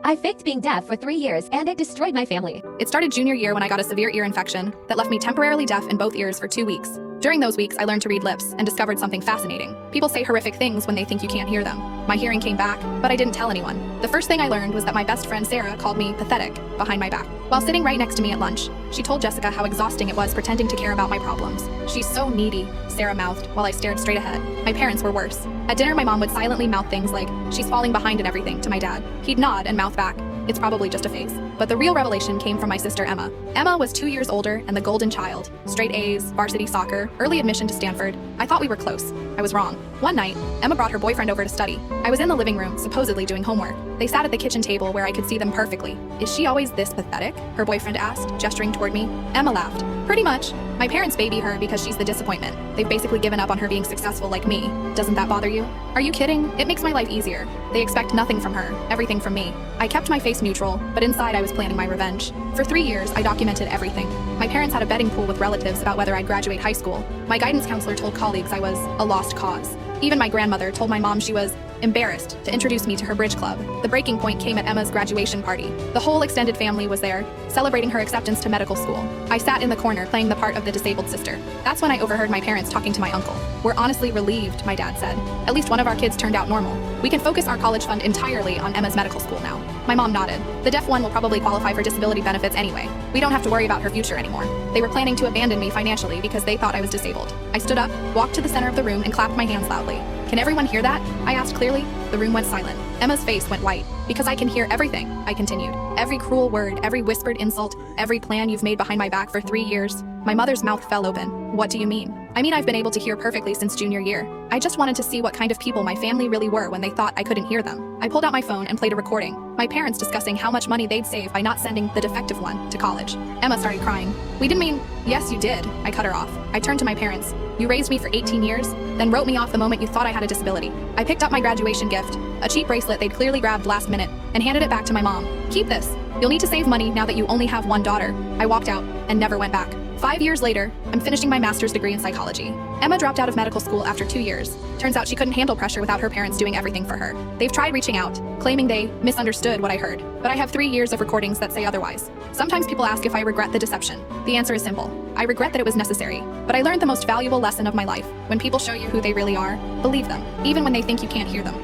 I faked being deaf for 3 years and it destroyed my family. It started junior year when I got a severe ear infection that left me temporarily deaf in both ears for 2 weeks. During those weeks, I learned to read lips and discovered something fascinating. People say horrific things when they think you can't hear them. My hearing came back, but I didn't tell anyone. The first thing I learned was that my best friend Sarah called me pathetic behind my back. While sitting right next to me at lunch, she told Jessica how exhausting it was pretending to care about my problems. "She's so needy," Sarah mouthed while I stared straight ahead. My parents were worse. At dinner, my mom would silently mouth things like, "She's falling behind in everything," to my dad. He'd nod and mouth back, "It's probably just a phase." But the real revelation came from my sister Emma. Emma was 2 years older and the golden child. Straight A's, varsity soccer, early admission to Stanford. I thought we were close. I was wrong. One night, Emma brought her boyfriend over to study. I was in the living room, supposedly doing homework. They sat at the kitchen table where I could see them perfectly. "Is she always this pathetic?" her boyfriend asked, gesturing toward me. Emma laughed. "Pretty much. My parents baby her because she's the disappointment. They've basically given up on her being successful like me. Doesn't that bother you?" "Are you kidding? It makes my life easier. They expect nothing from her, everything from me." I kept my face neutral, but inside I was planning my revenge. For 3 years, I documented everything. My parents had a betting pool with relatives about whether I'd graduate high school. My guidance counselor told colleagues I was a lost cause. Even my grandmother told my mom she was embarrassed to introduce me to her bridge club. The breaking point came at Emma's graduation party. The whole extended family was there, celebrating her acceptance to medical school. I sat in the corner playing the part of the disabled sister. That's when I overheard my parents talking to my uncle. "We're honestly relieved," my dad said. "At least one of our kids turned out normal. We can focus our college fund entirely on Emma's medical school now." My mom nodded. "The deaf one will probably qualify for disability benefits anyway. We don't have to worry about her future anymore." They were planning to abandon me financially because they thought I was disabled. I stood up, walked to the center of the room, and clapped my hands loudly. "Can everyone hear that?" I asked clearly. The room went silent. Emma's face went white. "Because I can hear everything," I continued. "Every cruel word, every whispered insult, every plan you've made behind my back for 3 years." My mother's mouth fell open. "What do you mean?" "I mean I've been able to hear perfectly since junior year. I just wanted to see what kind of people my family really were when they thought I couldn't hear them." I pulled out my phone and played a recording. My parents discussing how much money they'd save by not sending the defective one to college. Emma started crying. "We didn't mean—" "Yes, you did." I cut her off. I turned to my parents. "You raised me for 18 years, then wrote me off the moment you thought I had a disability." I picked up my graduation gift, a cheap bracelet they'd clearly grabbed last minute, and handed it back to my mom. "Keep this. You'll need to save money now that you only have one daughter." I walked out and never went back. 5 years later, I'm finishing my master's degree in psychology. Emma dropped out of medical school after 2 years. Turns out she couldn't handle pressure without her parents doing everything for her. They've tried reaching out, claiming they misunderstood what I heard, but I have 3 years of recordings that say otherwise. Sometimes people ask if I regret the deception. The answer is simple. I regret that it was necessary, but I learned the most valuable lesson of my life. When people show you who they really are, believe them, even when they think you can't hear them.